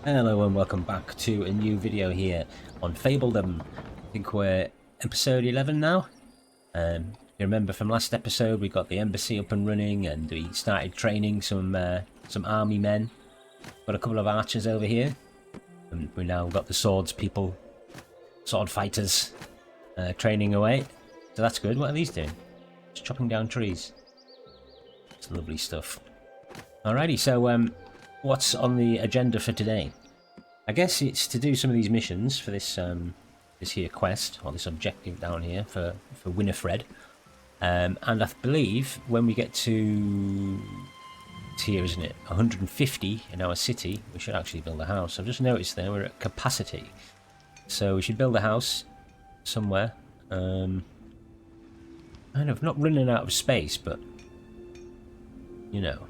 Hello and welcome back to a new video here on Fabledom. I think we're episode 11 now. You remember from last episode we got the embassy up and running and we started training some army men. Got a couple of archers over here and we now got the swords people, sword fighters training away. So that's good. What are these doing? Just chopping down trees. It's lovely stuff. Alrighty, so what's on the agenda for today? I guess it's to do some of these missions for this this here quest, or this objective down here for Winifred. And I believe when we get to... it's here, isn't it? 150 in our city, we should actually build a house. I've just noticed there we're at capacity. So we should build a house somewhere. Kind of not running out of space, but... you know...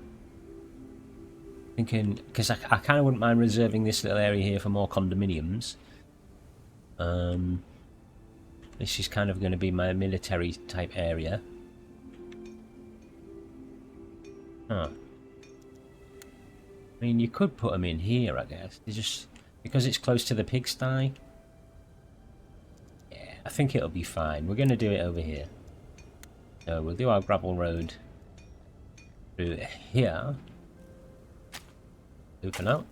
thinking, because I kind of wouldn't mind reserving this little area here for more condominiums. This is kind of going to be my military type area. Huh. I mean, you could put them in here, I guess. They just, because it's close to the pigsty. Yeah, I think it'll be fine. We're going to do it over here. So we'll do our gravel road through here. For now,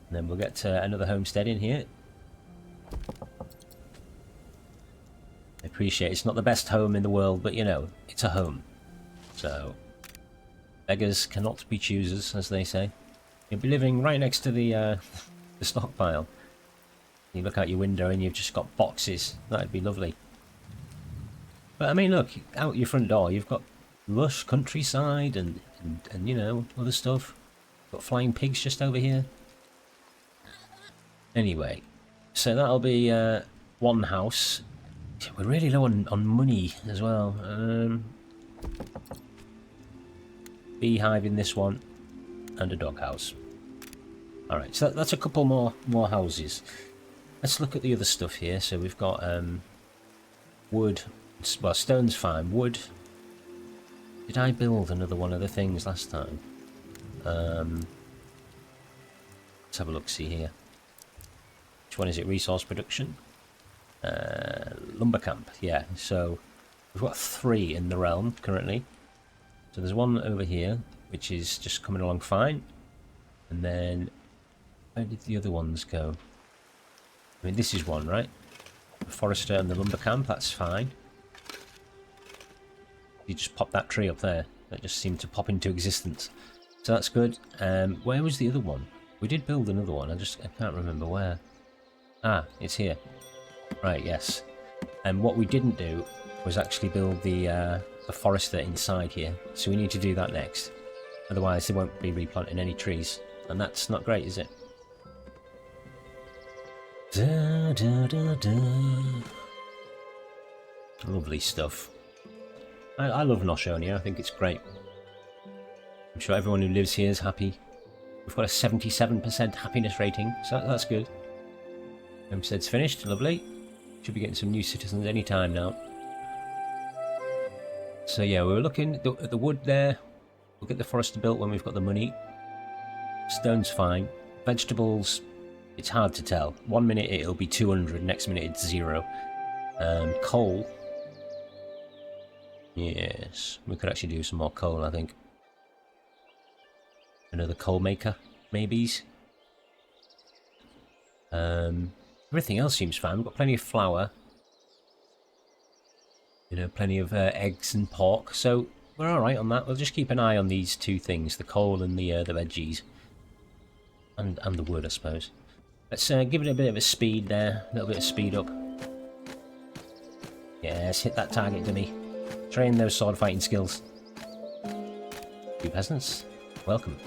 and then we'll get to another homestead in here. I appreciate it's not the best home in the world, but you know, it's a home. So, beggars cannot be choosers, as they say. You'll be living right next to the stockpile. You look out your window and you've just got boxes. That'd be lovely. But I mean, look, out your front door, you've got lush countryside and you know, other stuff. Got flying pigs just over here. Anyway, so that'll be one house. We're really low on money as well. Beehive in this one, and a doghouse. Alright, so that's a couple more houses. Let's look at the other stuff here. So we've got wood. Well, stone's fine. Wood. Did I build another one of the things last time? Let's have a look, see here. Which one is it? Resource production? Lumber camp, yeah. So we've got 3 in the realm currently. So there's one over here, which is just coming along fine. And then, where did the other ones go? I mean, this is one, right? The forester and the lumber camp, that's fine. You just pop that tree up there. That just seemed to pop into existence. So that's good. Where was the other one? We did build another one. I can't remember where. Ah, it's here. Right, yes. And what we didn't do was actually build the forester inside here. So we need to do that next. Otherwise, they won't be replanting any trees, and that's not great, is it? Da, da, da, da. Lovely stuff. I love Noshonia. I think it's great. I'm sure everyone who lives here is happy. We've got a 77% happiness rating, so that's good. Homestead's finished, lovely. Should be getting some new citizens any time now. So yeah, we were looking at the wood there. We'll get the forester built when we've got the money. Stone's fine. Vegetables, it's hard to tell. 1 minute it'll be 200, next minute it's 0. Coal. Yes, we could actually do some more coal, I think. Another coal maker, maybes. Everything else seems fine. We've got plenty of flour. You know, plenty of eggs and pork. So we're alright on that. We'll just keep an eye on these 2 things, the coal and the veggies. And the wood, I suppose. Let's give it a bit of a speed there. A little bit of speed up. Yes, hit that target, dummy. Train those sword fighting skills. You peasants, welcome.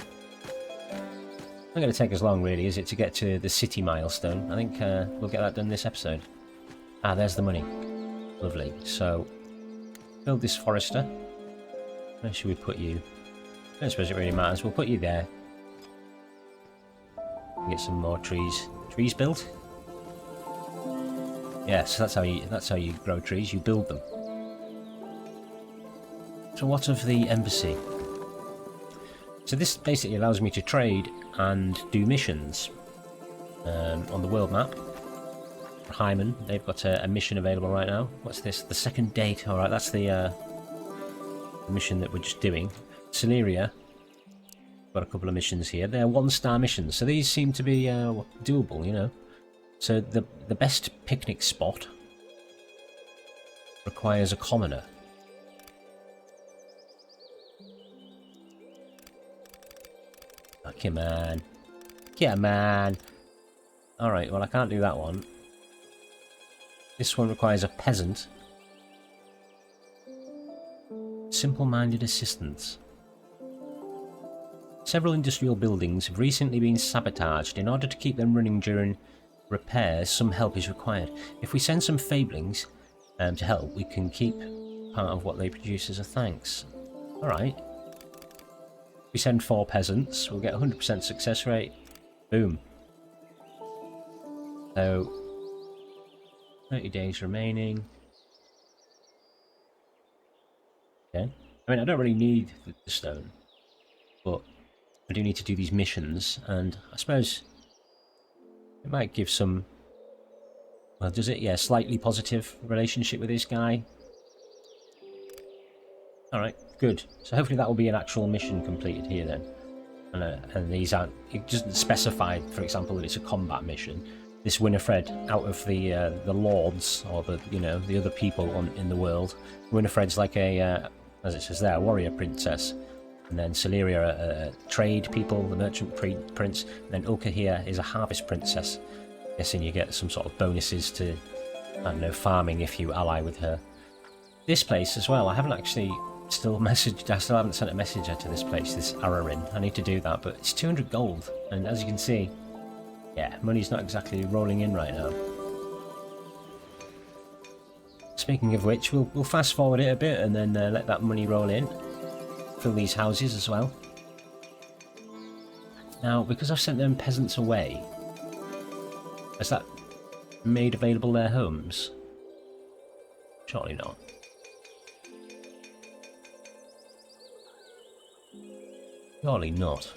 Not going to take as long, really, is it, to get to the city milestone? I think we'll get that done this episode. Ah, there's the money. Lovely. So, build this forester. Where should we put you? I don't suppose it really matters. We'll put you there. Get some more trees. Trees built? Yes, that's how you grow trees. You build them. So what of the embassy? So this basically allows me to trade and do missions. on the world map. Hyman, they've got a mission available right now. What's this? The second date. Alright, that's the mission that we're just doing. Celeria, got a couple of missions here. They're 1-star missions, so these seem to be doable, you know. So the best picnic spot requires a commoner. Oh, come on. Come on. Alright, well I can't do that one. This one requires a peasant. Simple-minded assistance. Several industrial buildings have recently been sabotaged. In order to keep them running during repairs, some help is required. If we send some fablings to help, we can keep part of what they produce as a thanks. Alright. We send 4 peasants, we'll get 100% success rate. Boom. So, 30 days remaining. Okay. I mean, I don't really need the stone, but I do need to do these missions, and I suppose it might give some... Well, does it? Yeah, slightly positive relationship with this guy. Alright, good. So hopefully that will be an actual mission completed here then. And these aren't... It doesn't specify, for example, that it's a combat mission. This Winifred, out of the lords, or the, you know, the other people in the world, Winifred's like a, as it says there, a warrior princess. And then Celeria, a trade people, the merchant prince. And then Ulka here is a harvest princess. Guessing you get some sort of bonuses to, I don't know, farming if you ally with her. This place as well, I haven't actually I still haven't sent a message to this place, this Ararin. I need to do that, but it's 200 gold. And as you can see, yeah, money's not exactly rolling in right now. Speaking of which, we'll fast forward it a bit and then let that money roll in. Fill these houses as well. Now, because I've sent them peasants away, has that made available their homes? Surely not. Surely not.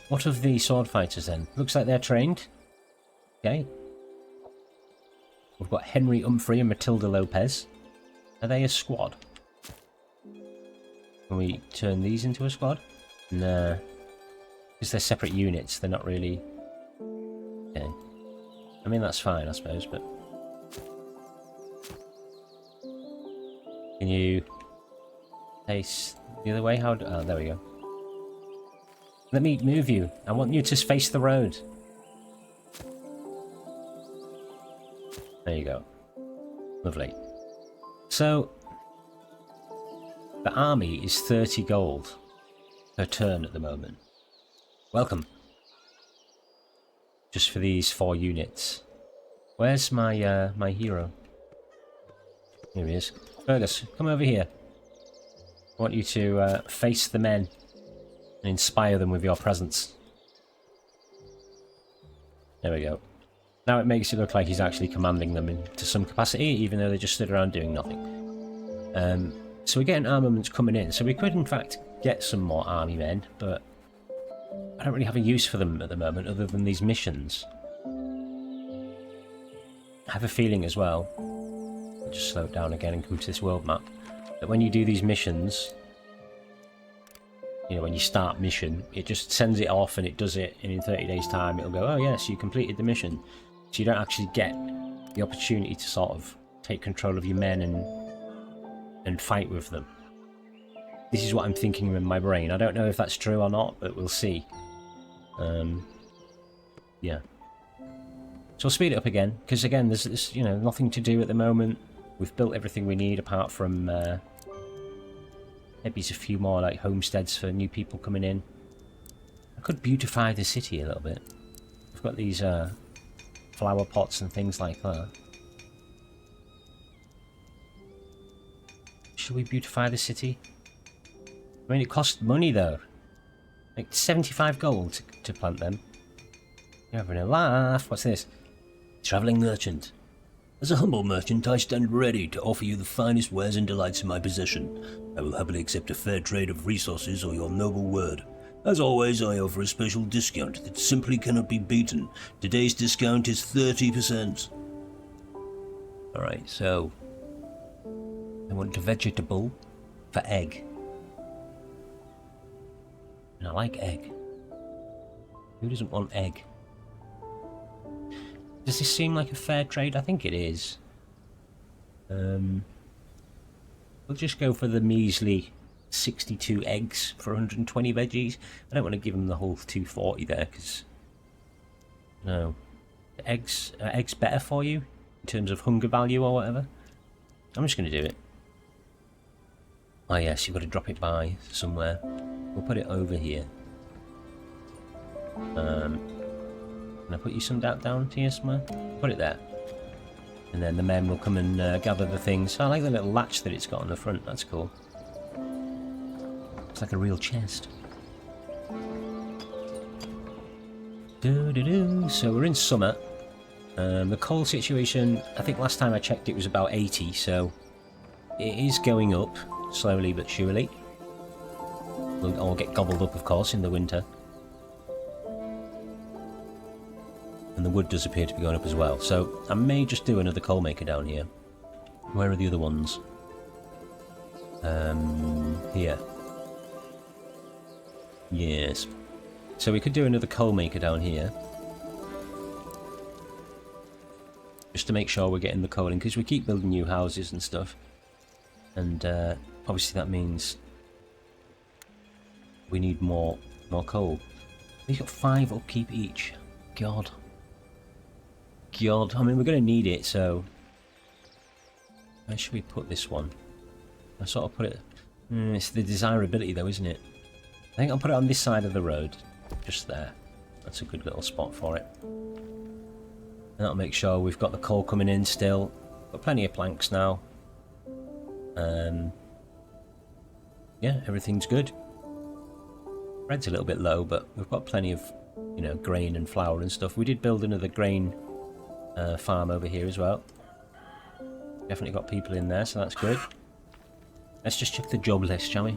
What of the sword fighters then? Looks like they're trained. Okay. We've got Henry Humphrey and Matilda Lopez. Are they a squad? Can we turn these into a squad? Nah. Because they're separate units, they're not really... Okay. I mean, that's fine, I suppose, but... Can you... face the other way? How... Oh, there we go. Let me move you. I want you to face the road. There you go. Lovely. So, the army is 30 gold per turn at the moment. Welcome. Just for these 4 units. Where's my my hero? Here he is. Fergus, come over here. I want you to face the men and inspire them with your presence. There we go. Now it makes it look like he's actually commanding them into some capacity, even though they just stood around doing nothing. So we're getting armaments coming in, so we could in fact get some more army men, but I don't really have a use for them at the moment other than these missions. I have a feeling as well, I'll just slow it down again and come to this world map, that when you do these missions, you know, when you start mission, it just sends it off and it does it, and in 30 days time it'll go, oh yes, you completed the mission. So you don't actually get the opportunity to sort of take control of your men and fight with them. This is what I'm thinking in my brain. I don't know if that's true or not, but we'll see. Yeah. So I'll speed it up again, because again, there's you know, nothing to do at the moment. We've built everything we need apart from maybe a few more like homesteads for new people coming in. I could beautify the city a little bit. We've got these flower pots and things like that. Should we beautify the city? I mean, it costs money though. Like 75 gold to plant them. You're having a laugh. What's this? Travelling merchant. As a humble merchant, I stand ready to offer you the finest wares and delights in my possession. I will happily accept a fair trade of resources or your noble word. As always, I offer a special discount that simply cannot be beaten. Today's discount is 30%. Alright, so I want a vegetable for egg. And I like egg. Who doesn't want egg? Does this seem like a fair trade? I think it is. We'll just go for the measly 62 eggs for 120 veggies. I don't want to give them the whole 240 there, because no, eggs better for you in terms of hunger value or whatever. I'm just going to do it. Oh yes, you've got to drop it by somewhere. We'll put it over here. Can I put you some down here somewhere? Put it there. And then the men will come and gather the things. I like the little latch that it's got on the front. That's cool. It's like a real chest. So we're in summer. The coal situation, I think last time I checked it was about 80, so it is going up slowly but surely. We'll all get gobbled up, of course, in the winter. And the wood does appear to be going up as well. So I may just do another coal maker down here. Where are the other ones? Here. Yes. So we could do another coal maker down here. Just to make sure we're getting the coal in, because we keep building new houses and stuff. And obviously that means we need more coal. We've got 5 upkeep each. God. I mean, we're going to need it, so where should we put this one? I sort of put it... it's the desirability though, isn't it? I think I'll put it on this side of the road. Just there. That's a good little spot for it. And that'll make sure we've got the coal coming in still. Got plenty of planks now. Yeah, everything's good. Bread's a little bit low, but we've got plenty of, you know, grain and flour and stuff. We did build another grain farm over here as well. Definitely got people in there, so that's good. Let's just check the job list, shall we?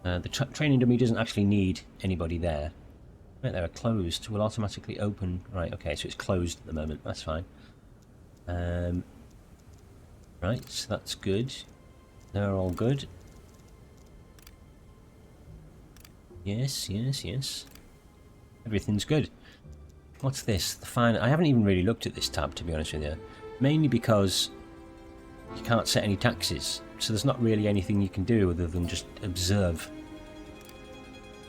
The training dummy doesn't actually need anybody there. Right, they're closed. Will automatically open. Right, okay, so it's closed at the moment. That's fine. Right, so that's good. They're all good. Yes. Everything's good. What's this? The fine. I haven't even really looked at this tab, to be honest with you. Mainly because you can't set any taxes, so there's not really anything you can do other than just observe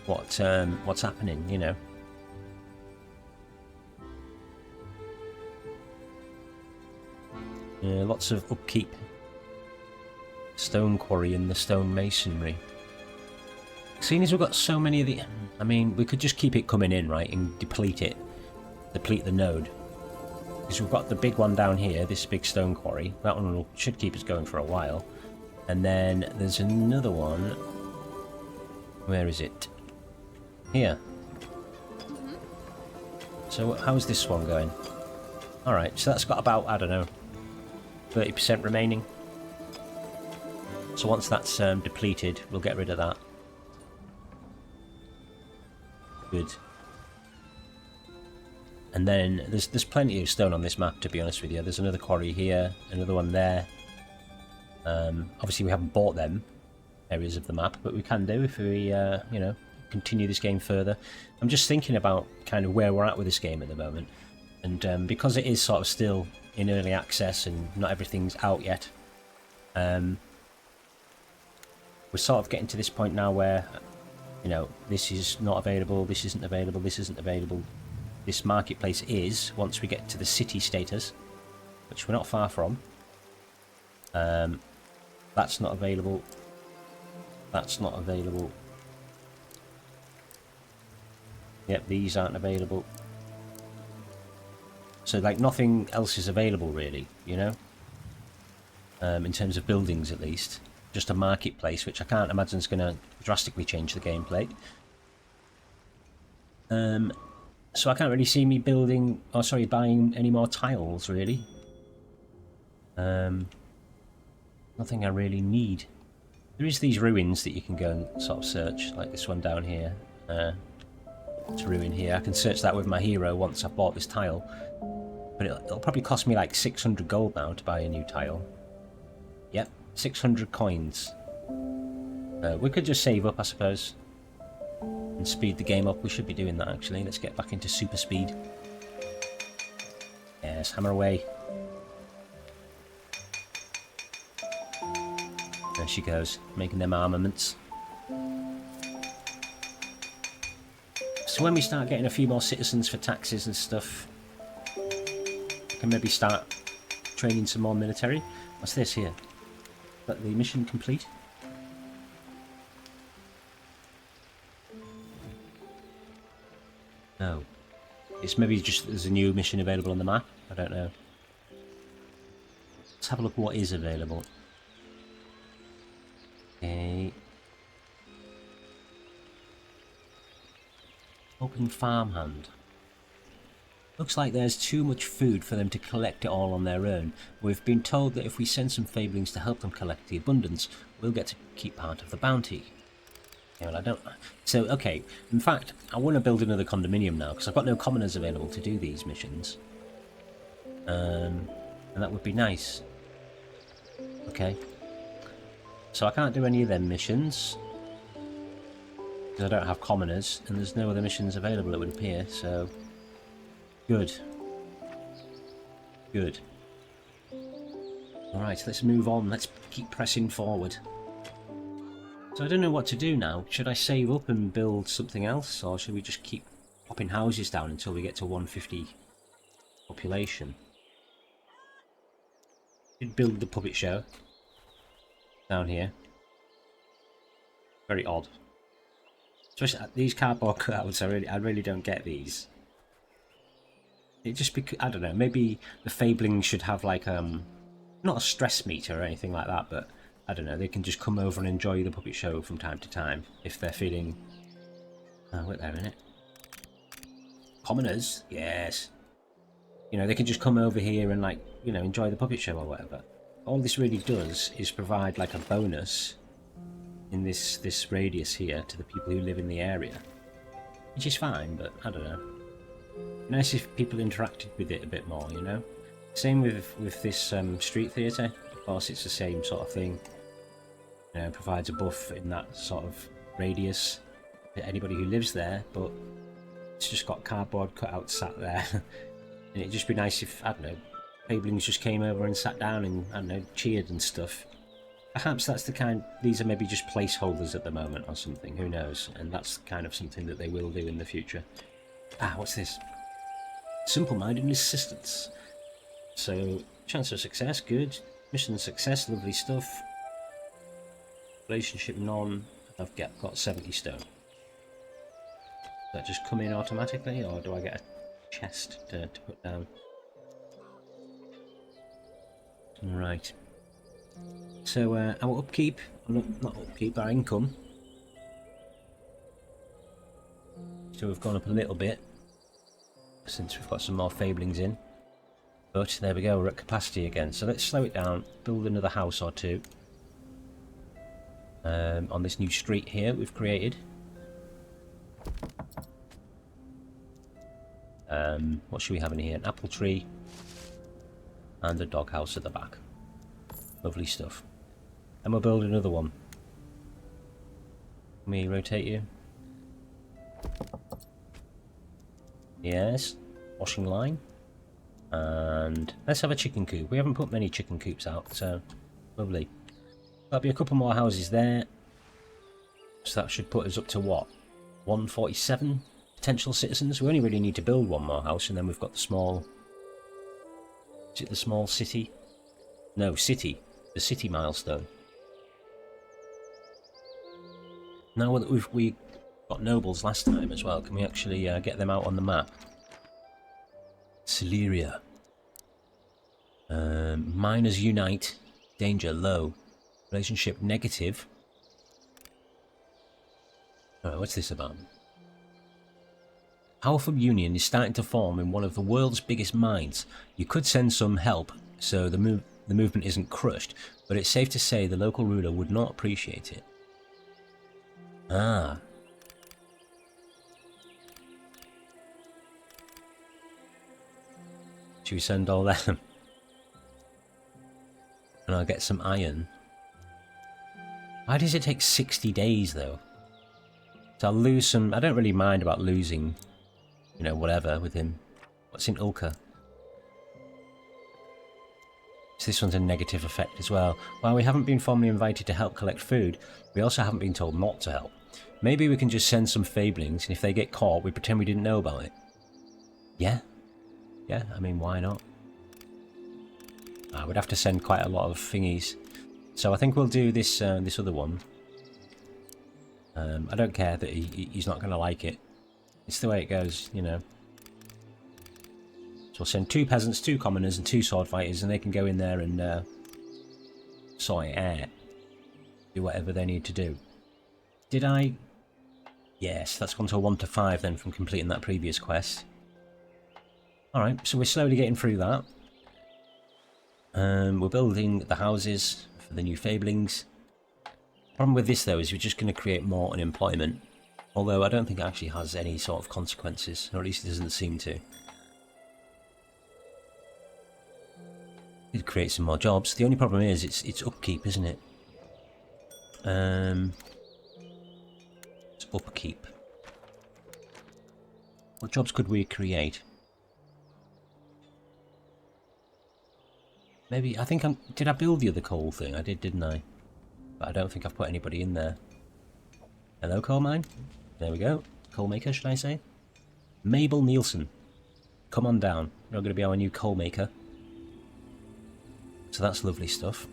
what's happening, you know. Lots of upkeep. Stone quarry and the stone masonry. Seeing as we've got so many of the... I mean, we could just keep it coming in, right, and deplete it. Deplete the node. Because we've got the big one down here, this big stone quarry. That one should keep us going for a while. And then there's another one. Where is it? Here. So how's this one going? Alright, so that's got about, I don't know, 30% remaining. So once that's depleted, we'll get rid of that. Good. And then there's plenty of stone on this map, to be honest with you. There's another quarry here, another one there. Obviously we haven't bought them areas of the map, but we can do if we, you know, continue this game further. I'm just thinking about kind of where we're at with this game at the moment. And because it is sort of still in early access and not everything's out yet, we're sort of getting to this point now where, you know, this is not available, this isn't available, this isn't available. This marketplace is, once we get to the city status, which we're not far from. That's not available. That's not available. Yep, these aren't available. So, like, nothing else is available, really, you know? In terms of buildings, at least. Just a marketplace, which I can't imagine is going to drastically change the gameplay. So I can't really see me building, or sorry, buying any more tiles, really. Nothing I really need. There is these ruins that you can go and sort of search, like this one down here. It's a ruin here. I can search that with my hero once I've bought this tile. But it'll probably cost me like 600 gold now to buy a new tile. Yep, 600 coins. We could just save up, I suppose, and speed the game up. We should be doing that, actually. Let's get back into super speed. Yes, hammer away. There she goes, making them armaments. So when we start getting a few more citizens for taxes and stuff, we can maybe start training some more military. What's this here? Is that the mission complete? No. It's maybe just there's a new mission available on the map. I don't know. Let's have a look at what is available. Okay. Open farmhand. Looks like there's too much food for them to collect it all on their own. We've been told that if we send some Fabelings to help them collect the abundance, we'll get to keep part of the bounty. Yeah, well, I don't... So, okay. In fact, I want to build another condominium now, because I've got no commoners available to do these missions. And that would be nice. Okay. So I can't do any of them missions, because I don't have commoners, and there's no other missions available, it would appear, so... Good. Good. Alright, let's move on. Let's keep pressing forward. So I don't know what to do now. Should I save up and build something else, or should we just keep popping houses down until we get to 150 population? Did build the puppet show down here. Very odd. Especially these cardboard cutouts, I really don't get these. It just I don't know, maybe the Fabelings should have like not a stress meter or anything like that, but I don't know, they can just come over and enjoy the puppet show from time to time if they're feeling... Oh, wait there a minute. Commoners? Yes. You know, they can just come over here and, like, you know, enjoy the puppet show or whatever. All this really does is provide like a bonus in this radius here to the people who live in the area, which is fine, but I don't know. Nice if people interacted with it a bit more, you know. Same with this street theatre. Of course, it's the same sort of thing. You know, it provides a buff in that sort of radius to anybody who lives there, but it's just got cardboard cutouts sat there. And it'd just be nice if, I don't know, Fabelings just came over and sat down and, I don't know, cheered and stuff. Perhaps that's the kind... These are maybe just placeholders at the moment or something, who knows. And that's kind of something that they will do in the future. Ah, what's this? Simple-minded assistance. So, chance of success, good. Mission success, lovely stuff. Relationship none. I've got 70 stone. Does that just come in automatically, or do I get a chest to put down? Right. So, our upkeep, not upkeep, our income. So we've gone up a little bit since we've got some more Fabelings in. But there we go, we're at capacity again. So let's slow it down, build another house or two. On this new street here we've created. What should we have in here? An apple tree and a doghouse at the back. Lovely stuff. And we'll build another one. Let me rotate you. Yes, washing line. And let's have a chicken coop. We haven't put many chicken coops out, so lovely. There'll be a couple more houses there. So that should put us up to what? 147 potential citizens. We only really need to build one more house, and then we've got the small... Is it the small city? No, city. The city milestone. Now that we got nobles last time as well, can we actually get them out on the map? Celeria. Miners unite. Danger low. Relationship negative. Oh, what's this about? Powerful union is starting to form in one of the world's biggest mines. You could send some help, so the the movement isn't crushed, but it's safe to say the local ruler would not appreciate it. Ah. Should we send all them? And I'll get some iron. Why does it take 60 days though? So I'll lose some... I don't really mind about losing, you know, whatever with him. What's in Ulka? So this one's a negative effect as well. While we haven't been formally invited to help collect food, we also haven't been told not to help. Maybe we can just send some Fablings, and if they get caught, we pretend we didn't know about it. Yeah? Yeah, I mean, why not? We'd have to send quite a lot of thingies. So I think we'll do this this other one. I don't care that he's not going to like it. It's the way it goes, you know. So we'll send 2 peasants, 2 commoners, and 2 sword fighters, and they can go in there and sort it out. Do whatever they need to do. Did I? Yes, that's gone to a 1 to 5 then from completing that previous quest. Alright, so we're slowly getting through that. We're building the houses for the new Fablings. Problem with this though is we're just going to create more unemployment. Although I don't think it actually has any sort of consequences, or at least it doesn't seem to. It'd create some more jobs. The only problem is it's upkeep, isn't it? It's upkeep. What jobs could we create? Maybe, I think did I build the other coal thing? I did, didn't I? But I don't think I've put anybody in there. Hello, coal mine. There we go. Coal maker, should I say? Mabel Nielsen. Come on down. You're going to be our new coal maker. So that's lovely stuff.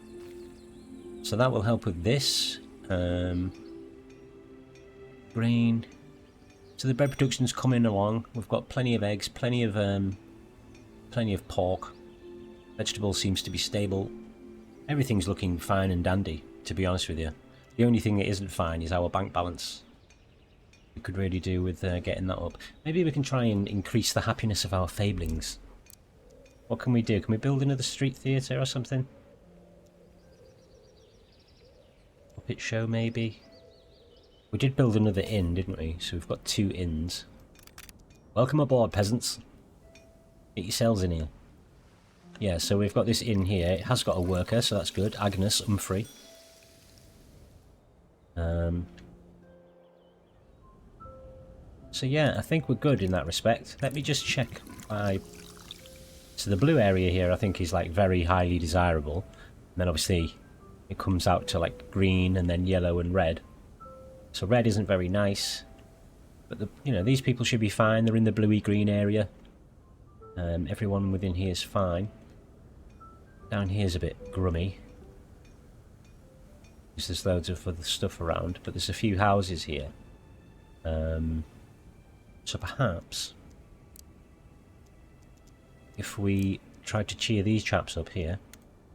So that will help with this. Grain. So the bread production's coming along. We've got plenty of eggs, plenty of pork. Vegetables seems to be stable. Everything's looking fine and dandy, to be honest with you. The only thing that isn't fine is our bank balance. We could really do with getting that up. Maybe we can try and increase the happiness of our Fablings. What can we do? Can we build another street theatre or something? Puppet show, maybe? We did build another inn, didn't we? So we've got 2 inns. Welcome aboard, peasants. Get yourselves in here. Yeah, so we've got this inn here. It has got a worker, so that's good. Agnes Humphrey. So yeah, I think we're good in that respect. Let me just check my... So the blue area here I think is like very highly desirable. And then obviously it comes out to like green and then yellow and red. So red isn't very nice. But you know, these people should be fine. They're in the bluey green area. Everyone within here is fine. Down here's a bit grummy. There's loads of other stuff around, but there's a few houses here. So perhaps if we tried to cheer these chaps up here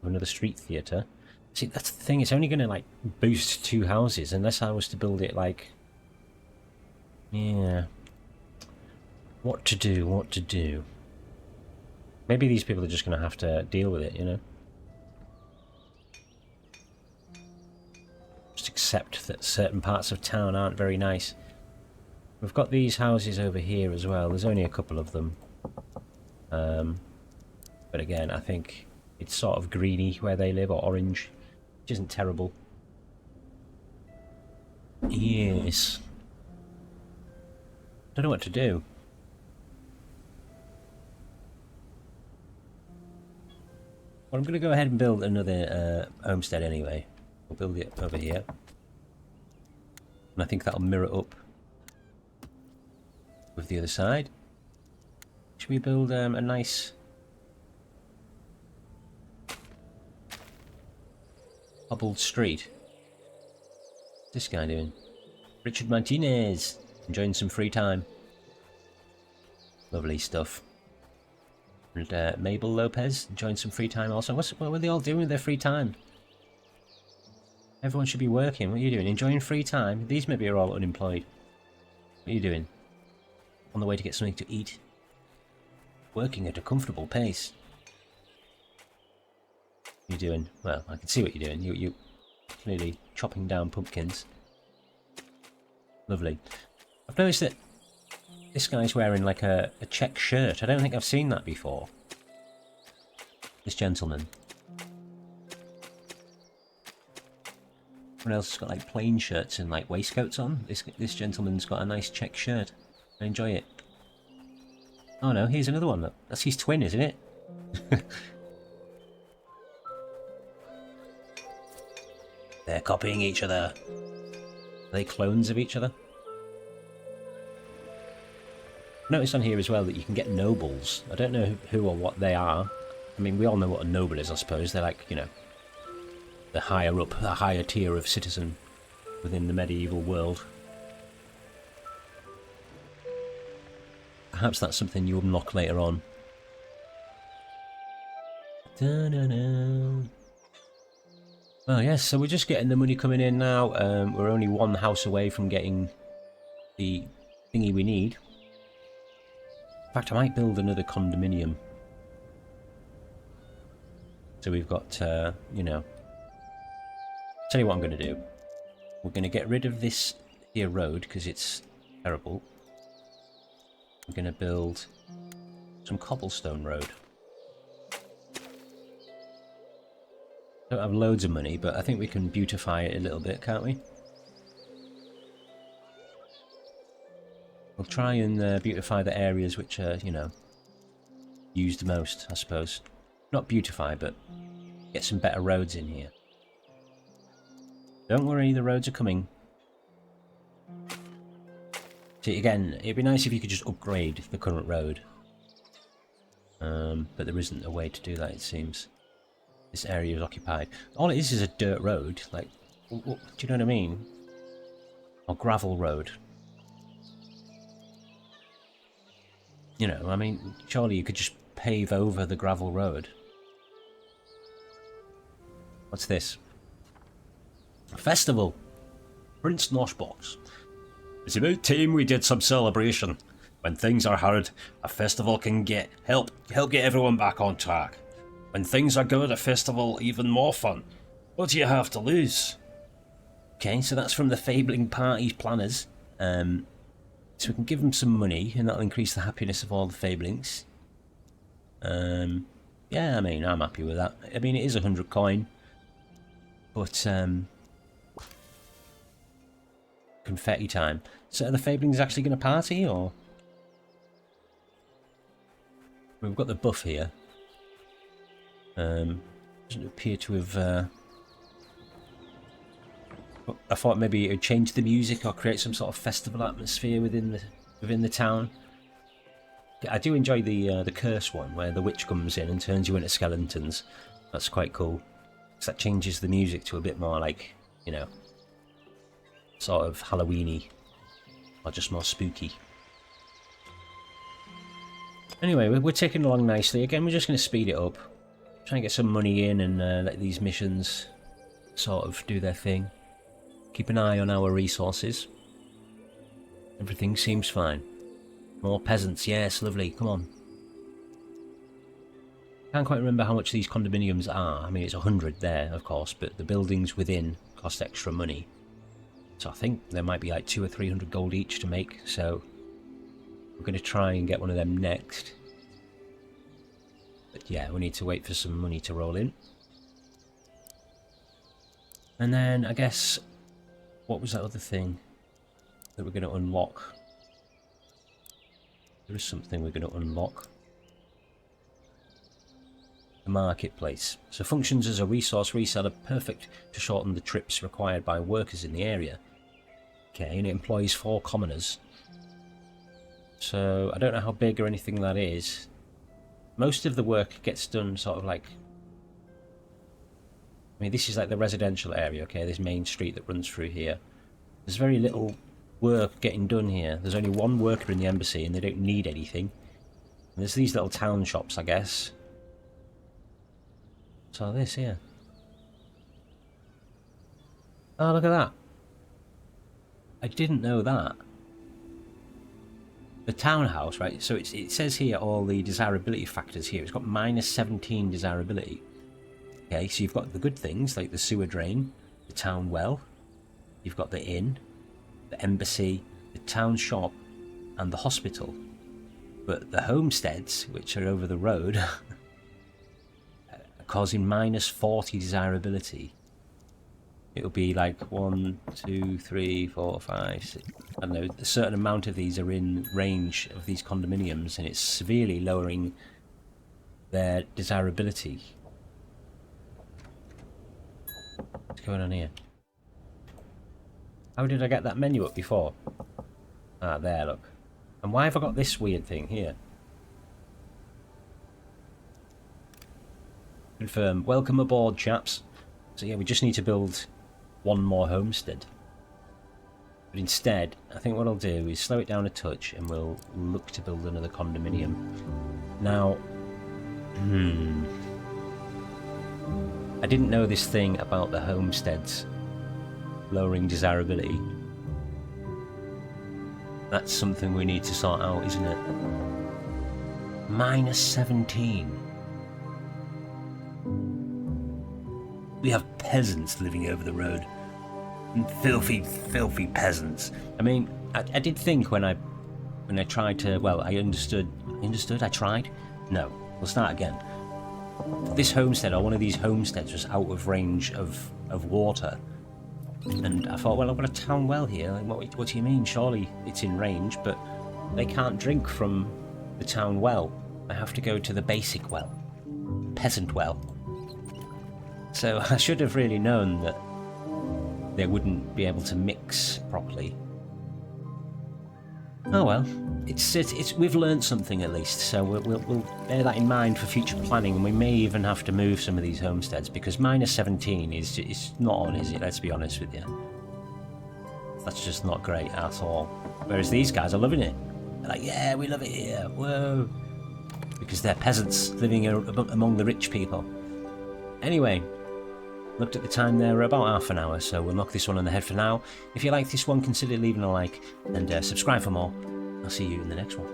with another street theatre. See, that's the thing, it's only going to like boost 2 houses unless I was to build it like... Yeah. What to do? Maybe these people are just going to have to deal with it, you know? Just accept that certain parts of town aren't very nice. We've got these houses over here as well. There's only a couple of them. But again, I think it's sort of greeny where they live, or orange, which isn't terrible. Yes. Don't know what to do. Well, I'm going to go ahead and build another homestead anyway. We'll build it over here. And I think that'll mirror up with the other side. Should we build a nice cobbled street? What's this guy doing? Richard Martinez, enjoying some free time. Lovely stuff. And Mabel Lopez, enjoying some free time also. What were they all doing with their free time? Everyone should be working. What are you doing? Enjoying free time? These maybe are all unemployed. What are you doing? On the way to get something to eat. Working at a comfortable pace. What are you doing? Well, I can see what you're doing. You're clearly chopping down pumpkins. Lovely. I've noticed that this guy's wearing like a check shirt. I don't think I've seen that before. This gentleman. Everyone else has got like plain shirts and like waistcoats on. This gentleman's got a nice check shirt. I enjoy it. Oh no, here's another one. Look. That's his twin, isn't it? They're copying each other. Are they clones of each other? I noticed on here as well that you can get nobles. I don't know who or what they are. I mean, we all know what a noble is, I suppose. They're like, you know, the higher up, the higher tier of citizen within the medieval world. Perhaps that's something you unlock later on. Da-da-da. Well, yes, so we're just getting the money coming in now. We're only one house away from getting the thingy we need. In fact, I might build another condominium. So we've got, you know... Tell you what I'm going to do. We're going to get rid of this here road, because it's terrible. We're going to build some cobblestone road. Don't have loads of money, but I think we can beautify it a little bit, can't we? We'll try and beautify the areas which are, you know, used most, I suppose. Not beautify, but get some better roads in here. Don't worry, the roads are coming. See, again, it'd be nice if you could just upgrade the current road. But there isn't a way to do that, it seems. This area is occupied. All it is a dirt road. Like, do you know what I mean? Or gravel road. You know, I mean, surely you could just pave over the gravel road. What's this? A festival. Prince Noshbox. It's about time we did some celebration. When things are hard, a festival can help get everyone back on track. When things are good, a festival even more fun. What do you have to lose? Okay, so that's from the Fabling Party's planners. So we can give them some money, and that'll increase the happiness of all the Fablings. Yeah, I mean, I'm happy with that. I mean, it is 100 coin. But, confetti time. So are the Fablings actually going to party, or? We've got the buff here. Doesn't appear to have... I thought maybe it would change the music or create some sort of festival atmosphere within the town. I do enjoy the curse one, where the witch comes in and turns you into skeletons. That's quite cool. Because that changes the music to a bit more like, you know, sort of Halloween-y, or just more spooky. Anyway, we're taking along nicely. Again, we're just going to speed it up. Try and get some money in and let these missions sort of do their thing. Keep an eye on our resources. Everything seems fine. More peasants, yes, lovely, come on. Can't quite remember how much these condominiums are. I mean, it's 100 there, of course, but the buildings within cost extra money. So I think there might be like 200 or 300 gold each to make, so we're going to try and get one of them next. But yeah, we need to wait for some money to roll in. And then, I guess, what was that other thing that we're going to unlock? There is something we're going to unlock. The marketplace. So functions as a resource reseller, perfect to shorten the trips required by workers in the area. Okay, and it employs 4 commoners. So I don't know how big or anything that is. Most of the work gets done sort of like... I mean, this is like the residential area, okay? This main street that runs through here. There's very little work getting done here. There's only one worker in the embassy and they don't need anything. And there's these little town shops, I guess. So this here. Oh, look at that. I didn't know that. The townhouse, right? So it says here all the desirability factors here. It's got -17 desirability. Okay, so you've got the good things like the sewer drain, the town well, you've got the inn, the embassy, the town shop, and the hospital. But the homesteads, which are over the road, are causing -40 desirability. It'll be like 1, 2, 3, 4, 5, 6. I don't know, a certain amount of these are in range of these condominiums, and it's severely lowering their desirability. What's going on here? How did I get that menu up before? Ah, there, look. And why have I got this weird thing here? Confirm. Welcome aboard, chaps. So yeah, we just need to build one more homestead. But instead, I think what I'll do is slow it down a touch and we'll look to build another condominium. Now, I didn't know this thing about the homesteads lowering desirability. That's something we need to sort out, isn't it? -17. We have peasants living over the road. Filthy, filthy peasants. I mean, I did think when I tried to, well, I understood, I tried? No, we'll start again. This homestead, or one of these homesteads, was out of range of water. And I thought, well, I've got a town well here. Like, what do you mean? Surely it's in range, but they can't drink from the town well. They have to go to the basic well. Peasant well. So I should have really known that they wouldn't be able to mix properly. Oh well, we've learned something at least, so we'll bear that in mind for future planning, and we may even have to move some of these homesteads, because -17 is not on, is it? Let's be honest with you. That's just not great at all. Whereas these guys are loving it. They're like, yeah, we love it here, whoa. Because they're peasants living among the rich people. Anyway, looked at the time there, we're about half an hour, so we'll knock this one on the head for now. If you like this one, consider leaving a like, and subscribe for more. I'll see you in the next one.